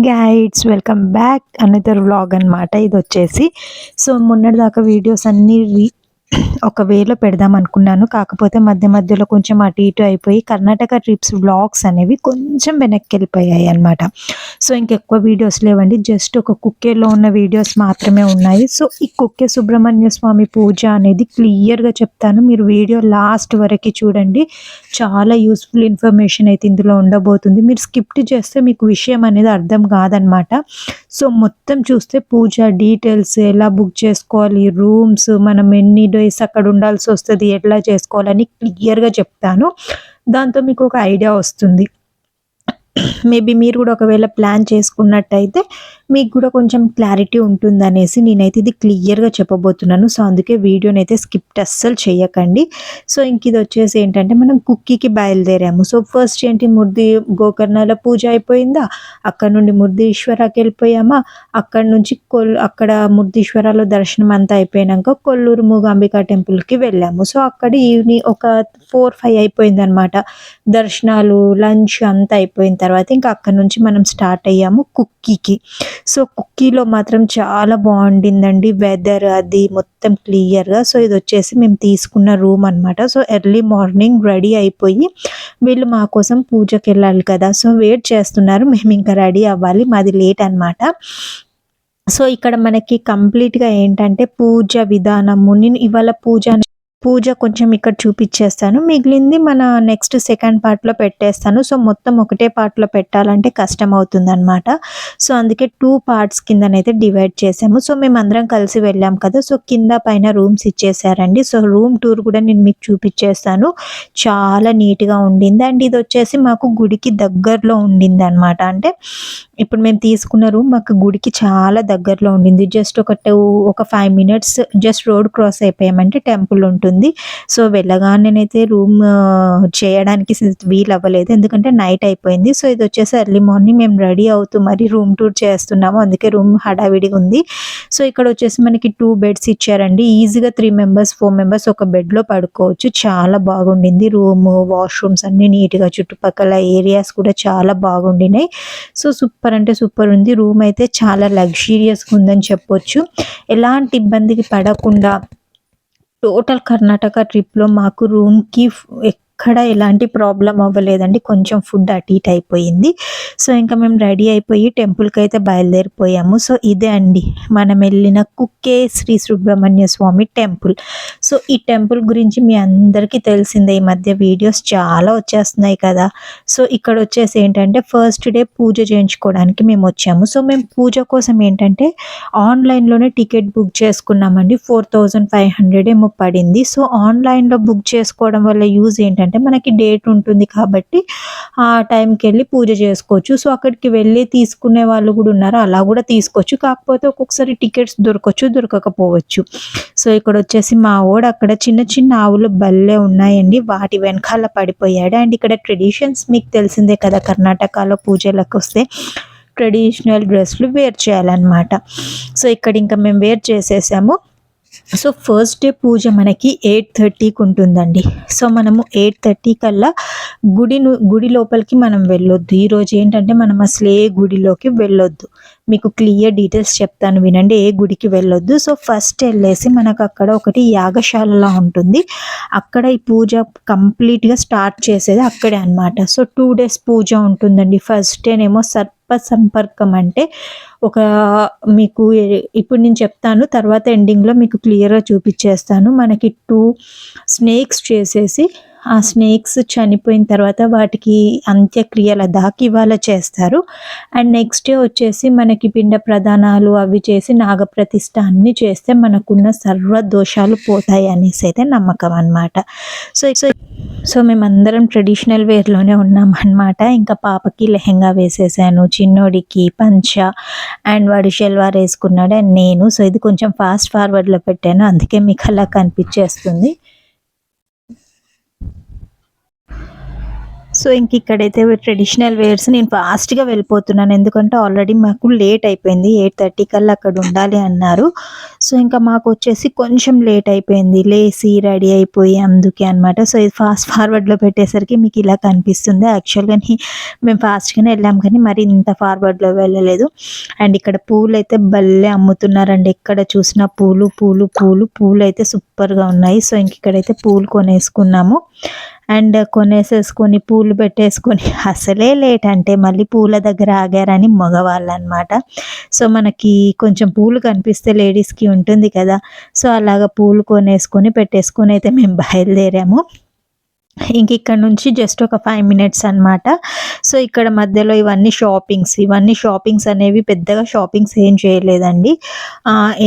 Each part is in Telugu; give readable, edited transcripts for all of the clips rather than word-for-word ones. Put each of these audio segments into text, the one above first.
Guides welcome back another vlog అనమాట. ఇది వచ్చేసి మొన్నటిదాకా వీడియోస్ అన్నీ ఒక వేలో పెడదాం అనుకున్నాను. కాకపోతే మధ్య మధ్యలో కొంచెం అటు ఇటు అయిపోయి కర్ణాటక ట్రిప్స్ వ్లాగ్స్ అనేవి కొంచెం వెనక్కి వెళ్ళిపోయాయి అనమాట. ఇంకెక్కువ వీడియోస్ లేవండి, జస్ట్ ఒక కుక్కేలో ఉన్న వీడియోస్ మాత్రమే ఉన్నాయి. ఈ కుక్కే సుబ్రహ్మణ్య స్వామి పూజ అనేది క్లియర్గా చెప్తాను, మీరు వీడియో లాస్ట్ వరకు చూడండి. చాలా యూస్ఫుల్ ఇన్ఫర్మేషన్ అయితే ఇందులో ఉండబోతుంది. మీరు స్కిప్ చేస్తే మీకు విషయం అనేది అర్థం కాదనమాట. మొత్తం చూస్తే పూజ డీటెయిల్స్, ఎలా బుక్ చేసుకోవాలి, రూమ్స్, మనం ఎన్ని డేస్ అక్కడ ఉండాల్సి వస్తుంది, ఎట్లా చేసుకోవాలని క్లియర్గా చెప్తాను. దాంతో మీకు ఒక ఐడియా వస్తుంది. మేబీ మీరు కూడా ఒకవేళ ప్లాన్ చేసుకున్నట్టయితే మీకు కూడా కొంచెం క్లారిటీ ఉంటుందనేసి నేనైతే ఇది క్లియర్గా చెప్పబోతున్నాను. అందుకే వీడియోని అయితే స్కిప్ అస్సలు చేయకండి. ఇంక ఇది వచ్చేసి ఏంటంటే మనం కుక్కీకి బయలుదేరాము. ఫస్ట్ ఏంటి, గోకర్ణాల పూజ అయిపోయిందా, అక్కడ నుండి ముర్దేశ్వరాకి వెళ్ళిపోయామా, అక్కడ నుంచి అక్కడ ముర్దేశ్వరాలో దర్శనం అంతా అయిపోయాక కొల్లూరు మూగాంబికా టెంపుల్కి వెళ్ళాము. అక్కడ ఈవినింగ్ ఒక 4-5 అయిపోయింది అనమాట. దర్శనాలు, లంచ్ అంతా అయిపోయిన తర్వాత ఇంకా అక్కడ నుంచి మనం స్టార్ట్ అయ్యాము కుక్కీకి. కుక్కీలో మాత్రం చాలా బాగుండిందండి, వెదర్ అది మొత్తం క్లియర్గా. ఇది వచ్చేసి మేము తీసుకున్న రూమ్ అనమాట. ఎర్లీ మార్నింగ్ రెడీ అయిపోయి వీళ్ళు మా కోసం పూజకి వెళ్ళాలి కదా, వెయిట్ చేస్తున్నారు. మేము ఇంకా రెడీ అవ్వాలి, మాది లేట్ అనమాట. ఇక్కడ మనకి కంప్లీట్గా ఏంటంటే పూజ విధానము, నేను ఇవాళ పూజ కొంచెం ఇక్కడ చూపించేస్తాను, మిగిలింది మన నెక్స్ట్ సెకండ్ పార్ట్లో పెట్టేస్తాను. మొత్తం ఒకటే పార్ట్లో పెట్టాలంటే కష్టం అవుతుంది అనమాట. అందుకే 2 పార్ట్స్ కిందనైతే డివైడ్ చేసాము. మేము అందరం కలిసి వెళ్ళాం కదా, కింద పైన రూమ్స్ ఇచ్చేసారండి. రూమ్ టూర్ కూడా నేను మీకు చూపించేస్తాను. చాలా నీట్గా ఉండింది. అండ్ ఇది వచ్చేసి మాకు గుడికి దగ్గరలో ఉండింది అనమాట. అంటే ఇప్పుడు మేము తీసుకున్న రూమ్ మాకు గుడికి చాలా దగ్గరలో ఉండింది. జస్ట్ ఒక 5 minutes జస్ట్ రోడ్ క్రాస్ అయిపోయామంటే టెంపుల్ ఉంటుంది. వెళ్ళగానేనైతే రూమ్ చేయడానికి వీలు అవ్వలేదు, ఎందుకంటే నైట్ అయిపోయింది. ఇది వచ్చేసి ఎర్లీ మార్నింగ్ మేము రెడీ అవుతూ మరి రూమ్ టూర్ చేస్తున్నాము, అందుకే రూమ్ హడావిడిగా ఉంది. ఇక్కడ వచ్చేసి మనకి 2 beds ఇచ్చారండి. ఈజీగా 3 members 4 members ఒక బెడ్లో పడుకోవచ్చు. చాలా బాగుండింది రూమ్, వాష్రూమ్స్ అన్ని నీట్గా, చుట్టుపక్కల ఏరియాస్ కూడా చాలా బాగుండినాయి. సూపర్ అంటే సూపర్ ఉంది. రూమ్ అయితే చాలా లగ్జీరియస్గా ఉందని చెప్పొచ్చు. ఎలాంటి ఇబ్బందికి పడకుండా టోటల్ కర్ణాటక ట్రిప్లో మాకు రూమ్కి ఎక్కడ ఎలాంటి ప్రాబ్లం అవ్వలేదండి. కొంచెం ఫుడ్ అటు ఇటు అయిపోయింది. ఇంకా మేము రెడీ అయిపోయి టెంపుల్కి అయితే బయలుదేరిపోయాము. ఇదే అండి మనం వెళ్ళిన కుక్కే శ్రీ సుబ్రహ్మణ్య స్వామి టెంపుల్. ఈ టెంపుల్ గురించి మీ అందరికీ తెలిసిందే, ఈ మధ్య వీడియోస్ చాలా వచ్చేస్తున్నాయి కదా. ఇక్కడ వచ్చేసి ఏంటంటే ఫస్ట్ డే పూజ చేయించుకోవడానికి మేము వచ్చాము. మేము పూజ కోసం ఏంటంటే ఆన్లైన్లోనే టికెట్ బుక్ చేసుకున్నామండి. 4500 ఏమో పడింది. ఆన్లైన్లో బుక్ చేసుకోవడం వల్ల యూజ్ ఏంటంటే మనకి డేట్ ఉంటుంది కాబట్టి ఆ టైంకి వెళ్ళి పూజ చేసుకోవచ్చు. అక్కడికి వెళ్ళి తీసుకునే వాళ్ళు కూడా ఉన్నారు, అలా కూడా తీసుకోవచ్చు. కాకపోతే ఒక్కొక్కసారి టికెట్స్ దొరకచ్చు, దొరకకపోవచ్చు. ఇక్కడ వచ్చేసి మా వాడు అక్కడ చిన్న చిన్న ఆవులు భలే ఉన్నాయండి, వాటి వెనకాల పడిపోయాడు. అండ్ ఇక్కడ ట్రెడిషన్స్ మీకు తెలిసిందే కదా, కర్ణాటకలో పూజలకు వస్తే ట్రెడిషనల్ డ్రెస్లు వేర్ చేయాలన్నమాట. ఇక్కడ ఇంకా మేము వేర్ చేసేసాము. ఫస్ట్ డే పూజ మనకి 8:30కి ఉంటుందండి. మనము 8:30 కల్లా గుడి లోపలికి మనం వెళ్ళొద్దు. ఈరోజు ఏంటంటే మనం అసలు ఏ గుడిలోకి వెళ్ళొద్దు, మీకు క్లియర్ డీటెయిల్స్ చెప్తాను వినండి. ఏ గుడికి వెళ్ళొద్దు. ఫస్ట్ వెళ్ళేసి మనకు అక్కడ ఒకటి యాగశాలలా ఉంటుంది, అక్కడ ఈ పూజ కంప్లీట్గా స్టార్ట్ చేసేది అక్కడే అనమాట. 2 days పూజ ఉంటుందండి. ఫస్ట్ డేనేమో సంపర్కం అంటే మీకు ఇప్పుడు నేను చెప్తాను, తర్వాత ఎండింగ్లో మీకు క్లియర్గా చూపించేస్తాను. మనకి 2 snakes చేసేసి ఆ స్నేక్స్ చనిపోయిన తర్వాత వాటికి అంత్యక్రియల దాకా ఇవాళ చేస్తారు. అండ్ నెక్స్ట్ డే వచ్చేసి మనకి పిండ ప్రదానాలు అవి చేసి నాగప్రతిష్ఠ అన్నీ చేస్తే మనకున్న సర్వ దోషాలు పోతాయి అనేసి అయితే నమ్మకం అనమాట. మేమందరం ట్రెడిషనల్ వేర్లోనే ఉన్నాం అనమాట. ఇంకా పాపకి లెహెంగా వేసేసాను, చిన్నోడికి పంచ, అండ్ వాడు షల్వార్ వేసుకున్నాడు, అండ్ నేను. ఇది కొంచెం ఫాస్ట్ ఫార్వర్డ్లో పెట్టాను, అందుకే మీకు అలా కనిపించేస్తుంది. సో ఇంక ఇక్కడైతే ట్రెడిషనల్ వేర్స్ నేను ఫాస్ట్గా వెళ్ళిపోతున్నాను, ఎందుకంటే ఆల్రెడీ మాకు లేట్ అయిపోయింది, 8:30 కల్లా అక్కడ ఉండాలి అన్నారు. సో ఇంకా మాకు వచ్చేసి కొంచెం లేట్ అయిపోయింది, లేసి రెడీ అయిపోయి అందుకే అనమాట. సో ఇది ఫాస్ట్ ఫార్వర్డ్లో పెట్టేసరికి మీకు ఇలా కనిపిస్తుంది. యాక్చువల్గా మేము ఫాస్ట్గానే వెళ్ళాం కానీ మరి ఇంత ఫార్వర్డ్లో వెళ్ళలేదు. అండ్ ఇక్కడ పూలు అయితే భలే అమ్ముతున్నారండి, ఎక్కడ చూసినా పూలు పూలు పూలు పూలు అయితే సూపర్గా ఉన్నాయి. సో ఇంక ఇక్కడైతే పూలు కొనేసుకున్నాము. అండ్ కొనేసేసుకొని పూలు పెట్టేసుకొని అసలే లేట్ అంటే మళ్ళీ పూల దగ్గర ఆగారని మగవాళ్ళు అనమాట. సో మనకి కొంచెం పూలు కనిపిస్తే లేడీస్కి ఉంటుంది కదా, సో అలాగా పూలు కొనేసుకొని పెట్టేసుకొని అయితే మేము బయలుదేరాము. ఇంక ఇక్కడ నుంచి జస్ట్ ఒక 5 మినిట్స్ అనమాట. సో ఇక్కడ మధ్యలో ఇవన్నీ షాపింగ్స్ అనేవి పెద్దగా షాపింగ్స్ ఏం చేయలేదండి.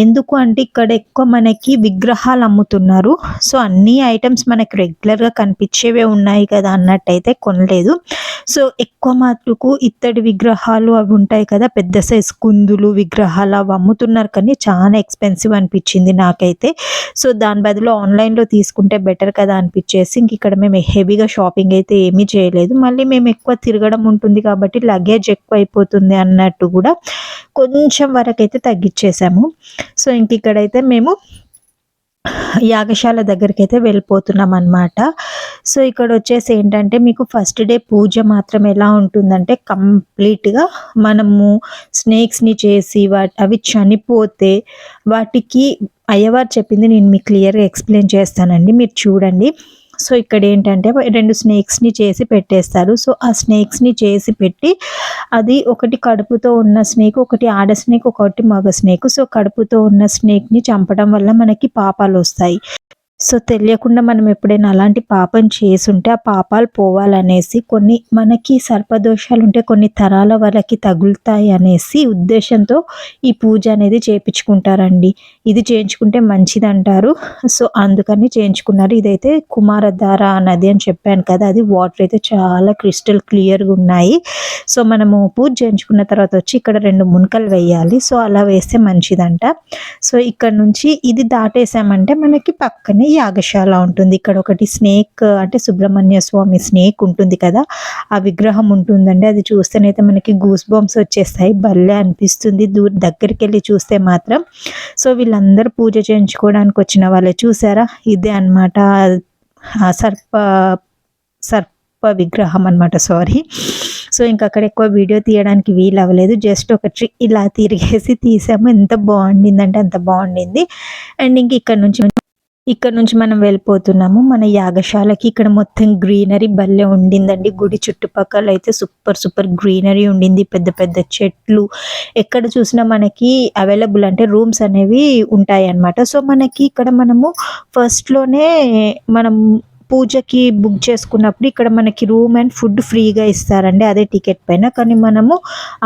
ఎందుకు అంటే ఇక్కడ ఎక్కువ మనకి విగ్రహాలు అమ్ముతున్నారు. సో అన్ని ఐటమ్స్ మనకి రెగ్యులర్గా కనిపించేవే ఉన్నాయి కదా అన్నట్టయితే కొనలేదు. సో ఎక్కువ మటుకు ఇత్తడి విగ్రహాలు అవి ఉంటాయి కదా, పెద్ద సైజ్ కుందులు విగ్రహాలు అవి అమ్ముతున్నారు, కానీ చాలా ఎక్స్పెన్సివ్ అనిపించింది నాకైతే. సో దాని బదులు ఆన్లైన్లో తీసుకుంటే బెటర్ కదా అనిపించేసి ఇంక ఇక్కడ మేము హెవీగా షాపింగ్ అయితే ఏమీ చేయలేదు. మళ్ళీ మేము ఎక్కువ తిరగడం ఉంటుంది కాబట్టి లగేజ్ ఎక్కువ అయిపోతుంది అన్నట్టు కూడా కొంచెం వరకు అయితే తగ్గించేసాము. సో ఇంక ఇక్కడైతే మేము యాగశాల దగ్గరికి అయితే వెళ్ళిపోతున్నాం అనమాట. సో ఇక్కడ వచ్చేసి ఏంటంటే మీకు ఫస్ట్ డే పూజ మాత్రం ఎలా ఉంటుందంటే కంప్లీట్గా మనము స్నేక్స్ని చేసి అవి చనిపోతే వాటికి అయ్యవారు చెప్పింది నేను మీకు క్లియర్గా ఎక్స్ప్లెయిన్ చేస్తానండి, మీరు చూడండి. సో ఇక్కడ ఏంటంటే 2 స్నేక్స్ని చేసి పెట్టేస్తారు. సో ఆ స్నేక్స్ని చేసి పెట్టి అది ఒకటి కడుపుతో ఉన్న స్నేక్, ఒకటి ఆడ స్నేక్, ఒకటి మగ స్నేక్. సో కడుపుతో ఉన్న స్నేక్ని చంపడం వల్ల మనకి పాపాలు వస్తాయి. సో తెలియకుండా మనం ఎప్పుడైనా అలాంటి పాపం చేసుంటే ఆ పాపాలు పోవాలనేసి కొన్ని మనకి సర్పదోషాలు ఉంటే కొన్ని తరాల వాళ్ళకి తగులుతాయి అనేసి ఉద్దేశంతో ఈ పూజ అనేది చేయించుకుంటారండి. ఇది చేయించుకుంటే మంచిది అంటారు. సో అందుకని చేయించుకున్నారు. ఇదైతే కుమారధార నది అని చెప్పాను కదా, అది వాటర్ అయితే చాలా క్రిస్టల్ క్లియర్గా ఉన్నాయి. సో మనము పూజ చేయించుకున్న తర్వాత వచ్చి ఇక్కడ 2 మునకలు వేయాలి. సో అలా వేస్తే మంచిదంట. సో ఇక్కడ నుంచి ఇది దాటేసామంటే మనకి పక్కనే యాగశాల ఉంటుంది. ఇక్కడ ఒకటి స్నేక్ అంటే సుబ్రహ్మణ్య స్వామి స్నేక్ ఉంటుంది కదా, ఆ విగ్రహం ఉంటుందండి. అది చూస్తేనైతే మనకి గూస్ బంప్స్ వచ్చేస్తాయి, భలే అనిపిస్తుంది దగ్గరికి వెళ్ళి చూస్తే మాత్రం. సో వీళ్ళందరూ పూజ చేయించుకోవడానికి వచ్చిన వాళ్ళే, చూసారా ఇదే అనమాట సర్ప విగ్రహం అనమాట, సారీ. సో ఇంకా అక్కడ ఎక్కువ వీడియో తీయడానికి వీలు అవ్వలేదు, జస్ట్ ఒకటి ఇలా తిరిగేసి తీసాము. ఎంత బాగుండిందంటే అంత బాగుండింది. అండ్ ఇంక ఇక్కడ నుంచి మనం వెళ్ళిపోతున్నాము మన యాగశాలకి. ఇక్కడ మొత్తం గ్రీనరీ భలే ఉండిందండి, గుడి చుట్టుపక్కల అయితే సూపర్ గ్రీనరీ ఉండింది, పెద్ద పెద్ద చెట్లు, ఎక్కడ చూసినా మనకి అవైలబుల్ అంటే రూమ్స్ అనేవి ఉంటాయి అన్నమాట. సో మనకి ఇక్కడ మనము ఫస్ట్లోనే మనం పూజకి బుక్ చేసుకున్నప్పుడు ఇక్కడ మనకి రూమ్ అండ్ ఫుడ్ ఫ్రీగా ఇస్తారండి, అదే టికెట్ పైన. కానీ మనము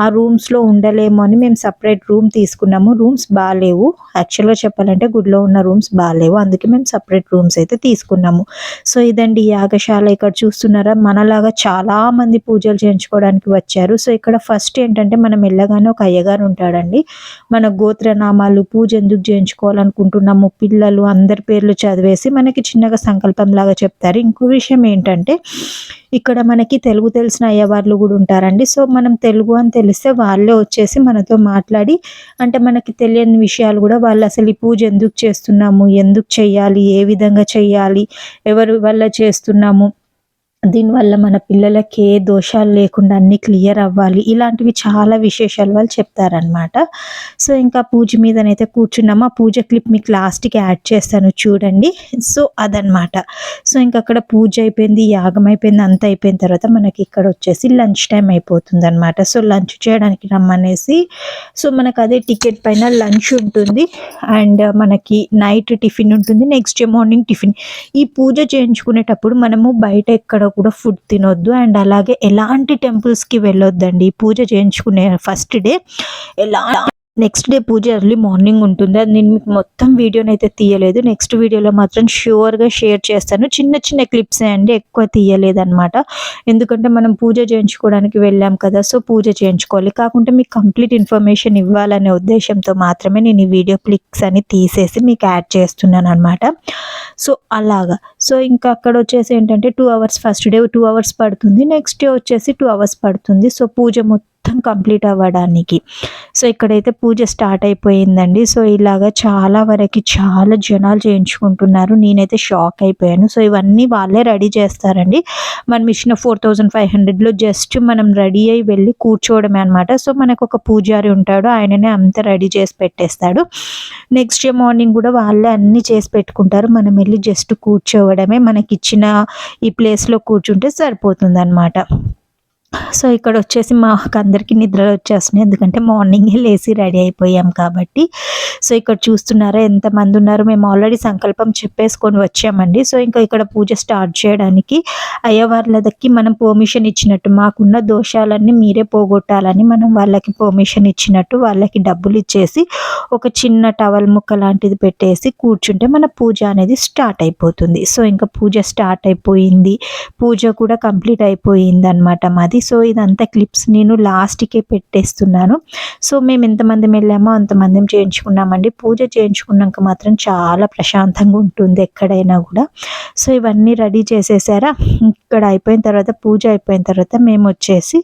ఆ రూమ్స్లో ఉండలేము అని మేము సపరేట్ రూమ్ తీసుకున్నాము. రూమ్స్ బాగాలేవు, యాక్చువల్గా చెప్పాలంటే గుడిలో ఉన్న రూమ్స్ బాగాలేవు, అందుకే మేము సపరేట్ రూమ్స్ అయితే తీసుకున్నాము. సో ఇదండి యాగశాల. ఇక్కడ చూస్తున్నారా మనలాగా చాలా మంది పూజలు చేయించుకోవడానికి వచ్చారు. సో ఇక్కడ ఫస్ట్ ఏంటంటే మనం వెళ్ళగానే ఒక అయ్యగారు ఉంటాడండి, మన గోత్రనామాలు పూజ ఎందుకు చేయించుకోవాలనుకుంటున్నాము పిల్లలు అందరి పేర్లు చదివేసి మనకి చిన్నగా సంకల్పం లాగా చెప్తారు. ఇంకో విషయం ఏంటంటే ఇక్కడ మనకి తెలుగు తెలిసిన అయ్యవార్లు కూడా ఉంటారండి. సో మనం తెలుగు అని తెలిస్తే వాళ్ళే వచ్చేసి మనతో మాట్లాడి, అంటే మనకి తెలియని విషయాలు కూడా వాళ్ళు అసలు ఈ పూజ ఎందుకు చేస్తున్నాము, ఎందుకు చేయాలి, ఏ విధంగా చేయాలి, ఎవరి వల్ల చేస్తున్నాము, దీనివల్ల మన పిల్లలకి ఏ దోషాలు లేకుండా అన్నీ క్లియర్ అవ్వాలి, ఇలాంటివి చాలా విశేషాలు వాళ్ళు చెప్తారనమాట. సో ఇంకా పూజ మీదనైతే కూర్చున్నాము. ఆ పూజ క్లిప్ మీకు లాస్ట్కి యాడ్ చేస్తాను చూడండి. సో అదనమాట. సో ఇంకా అక్కడ పూజ అయిపోయింది, యాగం అయిపోయింది, అంత అయిపోయిన తర్వాత మనకి ఇక్కడ వచ్చేసి లంచ్ టైం అయిపోతుంది అనమాట. సో లంచ్ చేయడానికి రమ్మనేసి, సో మనకు అదే టికెట్ పైన లంచ్ ఉంటుంది అండ్ మనకి నైట్ టిఫిన్ ఉంటుంది, నెక్స్ట్ డే మార్నింగ్ టిఫిన్. ఈ పూజ చేయించుకునేటప్పుడు మనము బయట ఎక్కడ కూడా ఫుడ్ తినొద్దు అండ్ అలాగే ఎలాంటి టెంపుల్స్కి వెళ్ళొద్దండి. పూజ చేయించుకునే ఫస్ట్ డే నెక్స్ట్ డే పూజ ఎర్లీ మార్నింగ్ ఉంటుంది. అది నేను మీకు మొత్తం వీడియోనైతే తీయలేదు. నెక్స్ట్ వీడియోలో మాత్రం ష్యూర్‌గా షేర్ చేస్తాను. చిన్న చిన్న క్లిప్సే అండి, ఎక్కువ తీయలేదనమాట. ఎందుకంటే మనం పూజ చేయించుకోవడానికి వెళ్ళాం కదా! సో, పూజ చేయించుకోవాలి. కాకుంటే మీకు కంప్లీట్ ఇన్ఫర్మేషన్ ఇవ్వాలనే ఉద్దేశ్యంతో మాత్రమే నేను ఈ వీడియో క్లిప్స్ అని తీసేసి మీకు యాడ్ చేస్తున్నాననమాట. సో, అలాగా. సో, ఇంకా అక్కడొచ్చేసి ఏంటంటే 2 అవర్స్ ఫస్ట్ డే 2 అవర్స్ పడుతుంది. నెక్స్ట్ డే వచ్చేసి 2 అవర్స్ పడుతుంది. సో, పూజ మొత్తం కంప్లీట్ అవ్వడానికి. సో, ఇక్కడైతే పూజ స్టార్ట్ అయిపోయిందండి. సో, ఇలాగా చాలా వరకి చాలా జనాలు చేయించుకుంటున్నారు. నేనైతే షాక్ అయిపోయాను. సో, ఇవన్నీ వాళ్ళే రెడీ చేస్తారండి. మనం ఇచ్చిన 4500లో జస్ట్ మనం రెడీ అయ్యి వెళ్ళి కూర్చోవడమే అనమాట. సో, మనకొక పూజారి ఉంటాడు. ఆయననే అంతా రెడీ చేసి పెట్టేస్తాడు. నెక్స్ట్ డే మార్నింగ్ కూడా వాళ్ళే అన్నీ చేసి పెట్టుకుంటారు. మనం వెళ్ళి జస్ట్ కూర్చోవడమే. మనకిచ్చిన ఈ ప్లేస్‌లో కూర్చుంటే సరిపోతుందనమాట. సో, ఇక్కడొచ్చేసి మాకందరికి నిద్రలు వచ్చేస్తున్నాయి. ఎందుకంటే మార్నింగే లేసి రెడీ అయిపోయాం కాబట్టి. సో, ఇక్కడ చూస్తున్నారా ఎంతమందున్నారు. మేము ఆల్రెడీ సంకల్పం చెప్పేసుకొని వచ్చామండి. సో, ఇంకా ఇక్కడ పూజ స్టార్ట్ చేయడానికి అయ్యవార్లకి మనం పర్మిషన్ ఇచ్చినట్టు, మాకున్న దోషాలన్నీ మీరే పోగొట్టాలని మనం వాళ్ళకి పర్మిషన్ ఇచ్చినట్టు వాళ్ళకి డబ్బులు ఇచ్చేసి ఒక చిన్న టవల్ ముక్క లాంటిది పెట్టేసి కూర్చుంటే మన పూజ అనేది స్టార్ట్ అయిపోతుంది. సో, ఇంకా పూజ స్టార్ట్ అయిపోయింది. పూజ కూడా కంప్లీట్ అయిపోయిందనమాట మాది. సో, ఇదంతా క్లిప్స్ నేను లాస్ట్‌కే పెట్టేస్తున్నాను. సో, మేము ఎంతమందిమి వెళ్ళామో అంతమందిం చేయించుకున్నామండి. పూజ చేయించుకున్నాక మాత్రం చాలా ప్రశాంతంగా ఉంటుంది ఎక్కడైనా కూడా. సో, ఇవన్నీ రెడీ చేసేసారా. ఇక్కడ అయిపోయిన తర్వాత పూజ అయిపోయిన తర్వాత మేమొచ్చేసి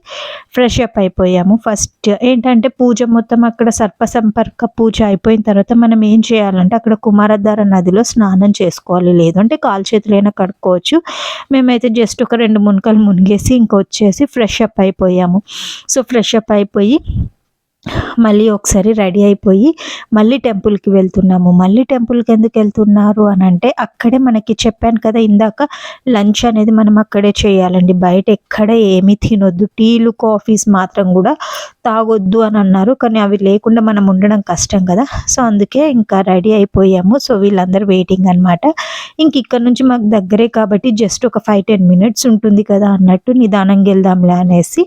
ఫ్రెష్ అప్ అయిపోయాము. ఫస్ట్ ఏంటంటే పూజ మొత్తం అక్కడ సర్పసంపర్క పూజ అయిపోయిన తర్వాత మనం ఏం చేయాలంటే అక్కడ కుమారధార నదిలో స్నానం చేసుకోవాలి. లేదంటే కాలు చేతులైనా కడుక్కోవచ్చు. మేమైతే జస్ట్ ఒక 2 మునకలు మునిగేసి ఇంకొచ్చేసి ఫ్రెష్ అప్ అయిపోయాము. సో, ఫ్రెష్ అప్ అయిపోయి మళ్ళీ ఒకసారి రెడీ అయిపోయి మళ్ళీ టెంపుల్‌కి వెళ్తున్నాము. మళ్ళీ టెంపుల్‌కి ఎందుకు వెళ్తున్నారు అనంటే అక్కడే మనకి చెప్పాను కదా ఇందాక, లంచ్ అనేది మనం అక్కడే చేయాలండి. బయట ఎక్కడ ఏమీ తినొద్దు. టీలు, కాఫీస్ మాత్రం కూడా తాగొద్దు అని అన్నారు. కానీ అవి లేకుండా మనం ఉండడం కష్టం కదా! సో, అందుకే ఇంకా రెడీ అయిపోయాము. సో, వీళ్ళందరూ వెయిటింగ్ అనమాట. ఇంక ఇక్కడ నుంచి మాకు దగ్గరే కాబట్టి జస్ట్ ఒక 5-10 మినిట్స్ ఉంటుంది కదా అన్నట్టు నిదానంగా వెళ్దాంలే అనేసి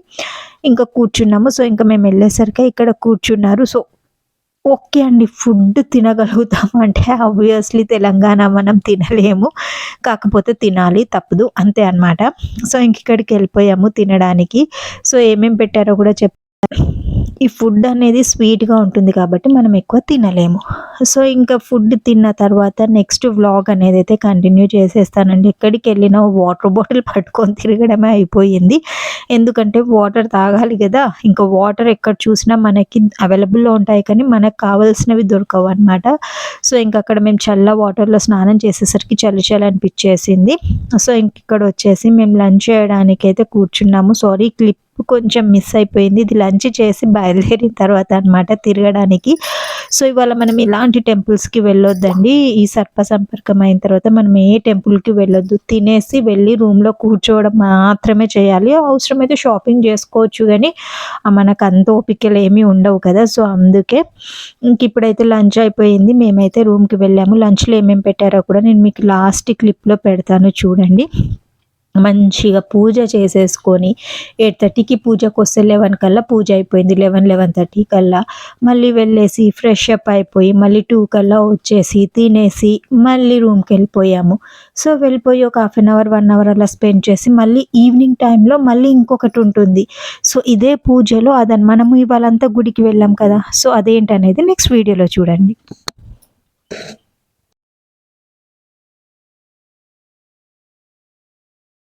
ఇంకా కూర్చున్నాము. సో, ఇంకా మేము వెళ్ళేసరికి ఇక్కడ కూర్చున్నారు. సో, ఓకే అండి. ఫుడ్ తినగలుగుతాము అంటే ఆబ్వియస్లీ తెలంగాణ మనం తినలేము. కాకపోతే తినాలి, తప్పదు అంతే అనమాట. సో, ఇంక ఇక్కడికెళ్ళిపోయాము తినడానికి. సో, ఏమేం పెట్టారో కూడా ఈ ఫుడ్ అనేది స్వీట్‌గా ఉంటుంది కాబట్టి మనం ఎక్కువ తినలేము. సో, ఇంకా ఫుడ్ తిన్న తర్వాత నెక్స్ట్ వ్లాగ్ అనేదైతే కంటిన్యూ చేసేస్తానండి. ఎక్కడికెళ్ళినా వాటర్ బాటిల్ పట్టుకొని తిరగడమే అయిపోయింది. ఎందుకంటే వాటర్ తాగాలి గదా! ఇంకా వాటర్ ఎక్కడ చూసినా మనకి అవైలబుల్‌లో ఉంటాయి కానీ మనకు కావాల్సినవి దొరకవనమాట. సో, ఇంకక్కడ మేము చల్ల వాటర్‌లో స్నానం చేసేసరికి చలి చలి అనిపిచ్చేసింది. సో, ఇంకిక్కడొచ్చేసి మేము లంచ్ చేయడానికైతే కూర్చున్నాము. సారీ క్లిప్ కొంచెం మిస్ అయిపోయింది. ఇది లంచ్ చేసి బయలుదేరిన తర్వాత అనమాట తిరగడానికి. సో, ఇవాళ మనం ఎలాంటి టెంపుల్స్‌కి వెళ్ళొద్దండి. ఈ సర్పసంపర్కం అయిన తర్వాత మనం ఏ టెంపుల్‌కి వెళ్ళొద్దు. తినేసి వెళ్ళి రూమ్‌లో కూర్చోవడం మాత్రమే చేయాలి. అవసరమైతే షాపింగ్ చేసుకోవచ్చు గానీ మనకు అంత ఓపికలు ఏమీ ఉండవు కదా! సో, అందుకే ఇప్పుడైతే లంచ్ అయిపోయింది. మేమైతే రూమ్‌కి వెళ్ళాము. లంచ్‌లో ఏమేమి పెట్టారో కూడా నేను మీకు లాస్ట్ క్లిప్‌లో పెడతాను చూడండి. మంచిగా పూజ చేసేసుకొని 8:30కి పూజకొస్తే 11 కల్లా పూజ అయిపోయింది. 11:30 కల్లా మళ్ళీ వెళ్ళేసి ఫ్రెష్ అప్ అయిపోయి మళ్ళీ 2 కల్లా వచ్చేసి తినేసి మళ్ళీ రూమ్‌కెళ్ళిపోయాము. సో, వెళ్ళిపోయి ఒక హాఫ్ అన్ అవర్, 1 అవర్ అలా స్పెండ్ చేసి మళ్ళీ ఈవినింగ్ టైంలో మళ్ళీ ఇంకొకటి ఉంటుంది. సో, ఇదే పూజలో మనము ఇవాళంతా గుడికి వెళ్ళాం కదా! సో, అదేంటనేది నెక్స్ట్ వీడియోలో చూడండి.